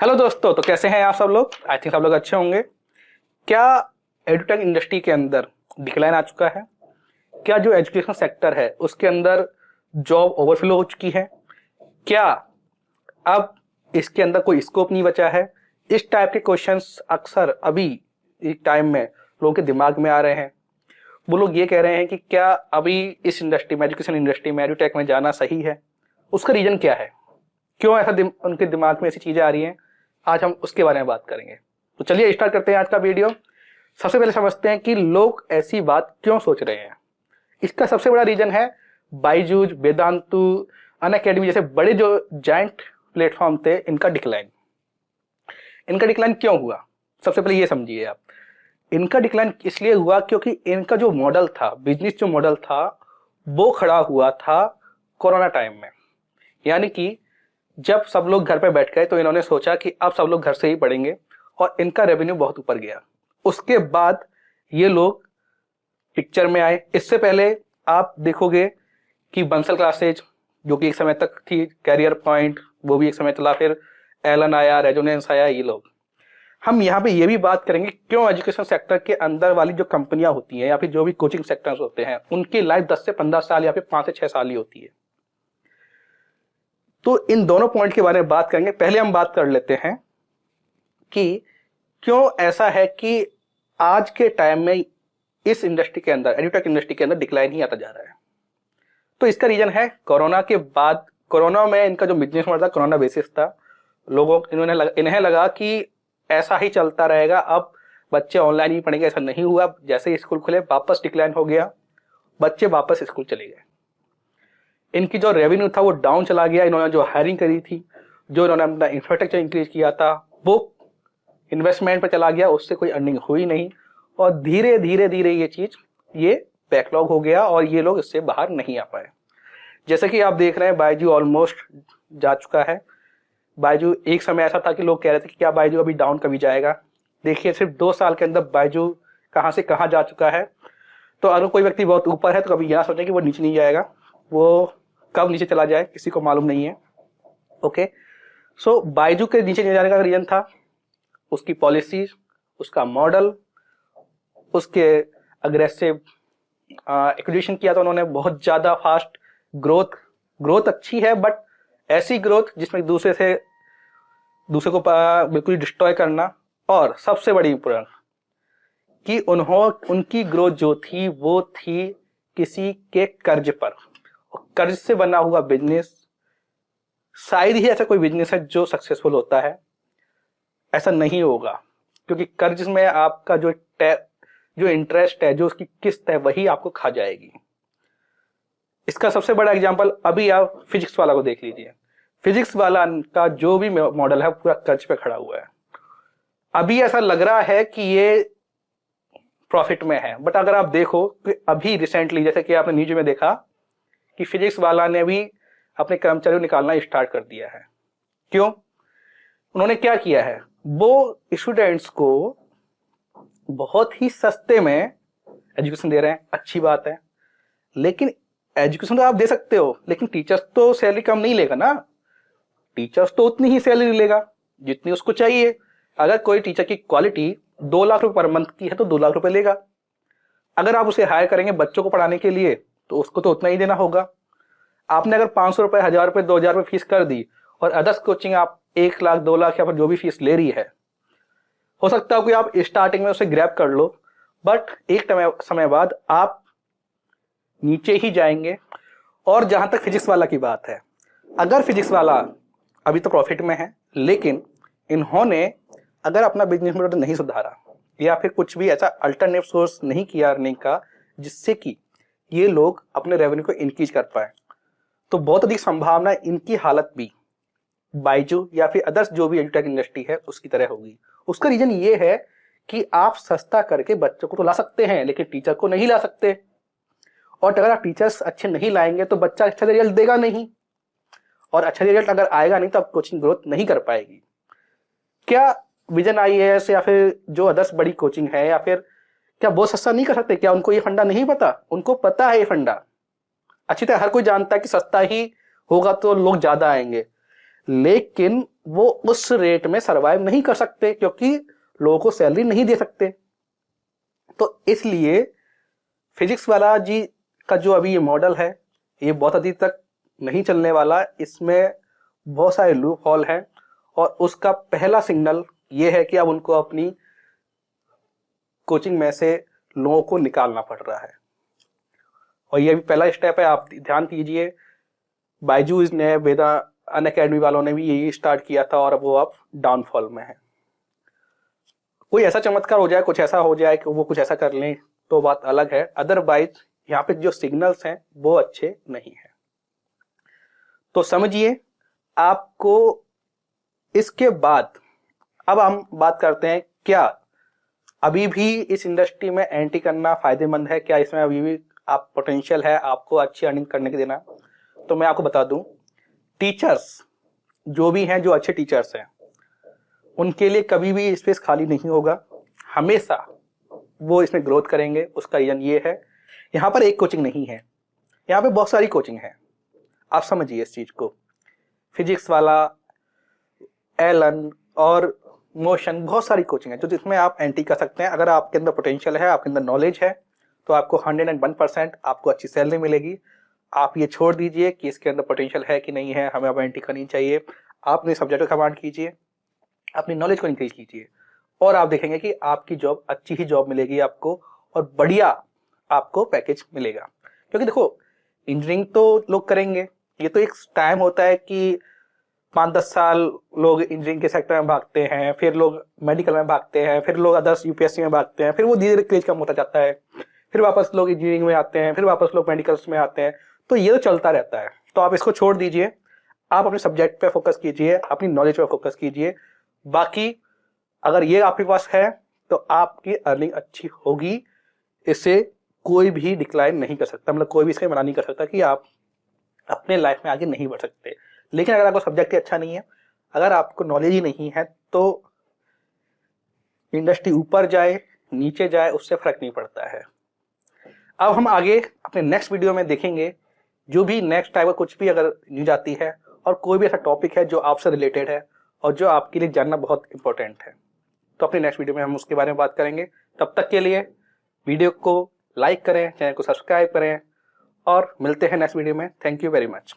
Hello दोस्तों, तो कैसे हैं आप सब लोग। आई थिंक सब लोग अच्छे होंगे। क्या एडुटेक इंडस्ट्री के अंदर डिक्लाइन आ चुका है? क्या जो एजुकेशन सेक्टर है उसके अंदर जॉब ओवरफ्लो हो चुकी है? क्या अब इसके अंदर कोई स्कोप नहीं बचा है? इस टाइप के क्वेश्चंस अक्सर अभी इस टाइम में लोगों के दिमाग में आ रहे हैं। वो लोग ये कह रहे हैं कि क्या अभी इस इंडस्ट्री में, एजुकेशन इंडस्ट्री में, एडुटेक में जाना सही है? उसका रीजन क्या है? क्यों ऐसा उनके दिमाग में ऐसी चीजें आ रही हैं? आज हम उसके बारे में बात करेंगे। तो चलिए स्टार्ट करते हैं आज का वीडियो। सबसे पहले समझते हैं कि लोग ऐसी बात क्यों सोच रहे हैं। इसका सबसे बड़ा रीजन है बायजूस, वेदांतु, अनअकैडमी जैसे बड़े जो जायंट प्लेटफॉर्म थे, इनका डिक्लाइन। इनका डिक्लाइन क्यों हुआ? सबसे पहले ये समझिए आप। इनका डिक्लाइन इसलिए हुआ क्योंकि इनका जो मॉडल था, बिजनेस जो मॉडल था, वो खड़ा हुआ था कोरोना टाइम में। यानी कि जब सब लोग घर पे बैठ गए तो इन्होंने सोचा कि अब सब लोग घर से ही पढ़ेंगे और इनका रेवेन्यू बहुत ऊपर गया। उसके बाद ये लोग पिक्चर में आए। इससे पहले आप देखोगे कि बंसल क्लासेज जो कि एक समय तक थी, कैरियर पॉइंट वो भी एक समय चला, फिर एलन आया, रेजोनेंस आया, ये लोग। हम यहाँ पे ये भी बात करेंगे क्यों एजुकेशन सेक्टर के अंदर वाली जो कंपनियां होती हैं या फिर जो भी कोचिंग सेक्टर्स होते हैं उनकी लाइफ 10 से 15 साल या फिर 5 से 6 साल ही होती है। तो इन दोनों पॉइंट के बारे में बात करेंगे। पहले हम बात कर लेते हैं कि क्यों ऐसा है कि आज के टाइम में इस इंडस्ट्री के अंदर, एडुटेक इंडस्ट्री के अंदर डिक्लाइन ही आता जा रहा है। तो इसका रीजन है कोरोना के बाद। कोरोना में इनका जो बिजनेस मॉडल था, कोरोना बेसिस था। इन्हें लगा कि ऐसा ही चलता रहेगा, अब बच्चे ऑनलाइन ही पढ़ेंगे। ऐसा नहीं हुआ। जैसे ही स्कूल खुले वापस डिक्लाइन हो गया, बच्चे वापस स्कूल चले गए। इनकी जो रेवेन्यू था वो डाउन चला गया। इन्होंने जो हायरिंग करी थी, जो इन्होंने अपना इंफ्रास्ट्रक्चर इंक्रीज किया था, वो इन्वेस्टमेंट पर चला गया, उससे कोई अर्निंग हुई नहीं। और धीरे धीरे धीरे ये बैकलॉग हो गया और ये लोग इससे बाहर नहीं आ पाए। जैसे कि आप देख रहे हैं बायजू ऑलमोस्ट जा चुका है। बायजू एक समय ऐसा था कि लोग कह रहे थे कि क्या बायजू अभी डाउन कभी जाएगा। देखिए सिर्फ 2 साल के अंदर बायजू कहाँ से कहाँ जा चुका है। तो अगर कोई व्यक्ति बहुत ऊपर है तो कभी यह सोचे कि वो नीचे नहीं जाएगा। वो कब नीचे चला जाए किसी को मालूम नहीं है। ओके, सो बायजू के नीचे नहीं जाने का रीजन था उसकी पॉलिसी, उसका मॉडल, उसके अग्रेसिव एक्विजिशन किया था उन्होंने, बहुत ज्यादा फास्ट ग्रोथ अच्छी है, बट ऐसी ग्रोथ जिसमें दूसरे को बिल्कुल डिस्ट्रॉय करना। और सबसे बड़ी इंपॉर्टेंट कि उनकी ग्रोथ जो थी वो थी किसी के कर्ज पर। कर्ज से बना हुआ बिजनेस शायद ही ऐसा कोई बिजनेस है जो सक्सेसफुल होता है। ऐसा नहीं होगा क्योंकि कर्ज में आपका जो इंटरेस्ट है, जो उसकी किस्त है, वही आपको खा जाएगी। इसका सबसे बड़ा एग्जांपल अभी आप फिजिक्स वाला को देख लीजिए। फिजिक्स वाला का जो भी मॉडल है पूरा कर्ज पे खड़ा हुआ है। अभी ऐसा लग रहा है कि ये प्रॉफिट में है, बट अगर आप देखो कि अभी रिसेंटली, जैसे कि आपने न्यूज में देखा कि फिजिक्स वाला ने भी अपने कर्मचारियों को निकालना स्टार्ट कर दिया है। क्यों? उन्होंने क्या किया है, वो स्टूडेंट्स को बहुत ही सस्ते में एजुकेशन दे रहे हैं। अच्छी बात है, लेकिन एजुकेशन तो आप दे सकते हो, लेकिन टीचर्स तो सैलरी कम नहीं लेगा ना। टीचर्स तो उतनी ही सैलरी लेगा जितनी उसको चाहिए। अगर कोई टीचर की क्वालिटी 2 लाख रुपए पर मंथ की है तो 2 लाख रुपए लेगा। अगर आप उसे हायर करेंगे बच्चों को पढ़ाने के लिए तो उसको तो उतना ही देना होगा। आपने अगर 500 रुपए, 1000 रुपए, 2000 रुपए फीस कर दी और अदर्स कोचिंग आप 1 लाख, 2 लाख या फिर जो भी फीस ले रही है, हो सकता है कि आप स्टार्टिंग में उसे ग्रैब कर लो, बट एक समय बाद आप नीचे ही जाएंगे। और जहां तक फिजिक्स वाला की बात है, अगर फिजिक्स वाला अभी तो प्रॉफिट में है, लेकिन इन्होंने अगर अपना बिजनेस मॉडल नहीं सुधारा या फिर कुछ भी ऐसा अल्टरनेट सोर्स नहीं किया अर्निंग का जिससे कि ये लोग अपने रेवेन्यू को इंक्रीज कर पाए, तो बहुत अधिक संभावना इनकी हालत भी बायजू या फिर अदर्स जो भी एडुटेक इंडस्ट्री है उसकी तरह होगी। उसका रीजन ये है कि आप सस्ता करके बच्चों को तो ला सकते हैं लेकिन टीचर को नहीं ला सकते। और अगर आप टीचर्स अच्छे नहीं लाएंगे तो बच्चा अच्छा रिजल्ट देगा नहीं, और अच्छा रिजल्ट अगर आएगा नहीं तो आप कोचिंग ग्रोथ नहीं कर पाएगी। क्या विजन आईएएस या फिर जो अदर्स बड़ी कोचिंग है, या फिर क्या वो सस्ता नहीं कर सकते? क्या उनको ये फंडा नहीं पता? उनको पता है ये फंडा अच्छी तरह। हर कोई जानता है कि सस्ता ही होगा तो लोग ज्यादा आएंगे। लेकिन वो उस रेट में सरवाइव नहीं कर सकते क्योंकि लोगों को सैलरी नहीं दे सकते। तो इसलिए फिजिक्स वाला जी का जो अभी ये मॉडल है ये बहुत अधिक तक नहीं चलने वाला, इसमें बहुत सारे लूप होल हैं और उसका पहला सिग्नल ये है कि अब उनको अपनी कोचिंग में से लोगों को निकालना पड़ रहा है और ये भी पहला स्टेप है। आप ध्यान कीजिए, बायजूस ने, वेदा अनअकैडमी वालों ने भी यही स्टार्ट किया था और वो अब डाउनफॉल में है। कोई ऐसा चमत्कार हो जाए, कुछ ऐसा हो जाए कि वो कुछ ऐसा कर लें तो बात अलग है, अदरवाइज यहाँ पे जो सिग्नल्स हैं वो अच्छे नहीं है। तो समझिए आपको इसके बाद अब हम बात करते हैं क्या अभी भी इस इंडस्ट्री में एंट्री करना फायदेमंद है, क्या इसमें अभी भी आप पोटेंशियल है आपको अच्छी अर्निंग करने के देना। तो मैं आपको बता दूं, टीचर्स जो भी हैं, जो अच्छे टीचर्स हैं, उनके लिए कभी भी स्पेस खाली नहीं होगा, हमेशा वो इसमें ग्रोथ करेंगे। उसका रीजन ये है, यहाँ पर एक कोचिंग नहीं है, यहाँ पे बहुत सारी कोचिंग है। आप समझिए इस चीज को, फिजिक्स वाला, एलन और मोशन, बहुत सारी कोचिंग है जो जिसमें आप एंट्री कर सकते हैं। अगर आपके अंदर पोटेंशियल है, आपके अंदर नॉलेज है, तो आपको 101% आपको अच्छी सैलरी मिलेगी। आप ये छोड़ दीजिए कि इसके अंदर पोटेंशियल है कि नहीं है, हमें अब एंट्री करनी चाहिए। आप अपने सब्जेक्ट को कमांड कीजिए, अपनी नॉलेज को इंक्रीज कीजिए और आप देखेंगे कि आपकी जॉब अच्छी ही जॉब मिलेगी आपको और बढ़िया आपको पैकेज मिलेगा। क्योंकि देखो, इंजीनियरिंग तो लोग करेंगे, ये तो एक टाइम होता है कि 5-10 साल लोग इंजीनियरिंग के सेक्टर में भागते हैं, फिर लोग मेडिकल में भागते हैं, फिर लोग अदर्स यूपीएससी में भागते हैं, फिर वो धीरे धीरे क्रेज कम होता जाता है, फिर वापस लोग इंजीनियरिंग में आते हैं, फिर वापस लोग मेडिकल्स में आते हैं। तो ये तो चलता रहता है। तो आप इसको छोड़ दीजिए, आप अपने सब्जेक्ट पे फोकस कीजिए, अपनी नॉलेज पे फोकस कीजिए। बाकी अगर ये आपके पास है तो आपकी अर्निंग अच्छी होगी, इससे कोई भी डिक्लाइन नहीं कर सकता, मतलब कोई भी इसके मना नहीं कर सकता कि आप अपने लाइफ में आगे नहीं बढ़ सकते। लेकिन अगर आपको सब्जेक्ट ही अच्छा नहीं है, अगर आपको नॉलेज ही नहीं है, तो इंडस्ट्री ऊपर जाए नीचे जाए उससे फर्क नहीं पड़ता है। अब हम आगे अपने नेक्स्ट वीडियो में देखेंगे, जो भी नेक्स्ट टाइप का कुछ भी अगर न्यूज आती है और कोई भी ऐसा टॉपिक है जो आपसे रिलेटेड है और जो आपके लिए जानना बहुत इंपॉर्टेंट है, तो अपने नेक्स्ट वीडियो में हम उसके बारे में बात करेंगे। तब तक के लिए वीडियो को लाइक करें, चैनल को सब्सक्राइब करें और मिलते हैं नेक्स्ट वीडियो में। Thank you very much.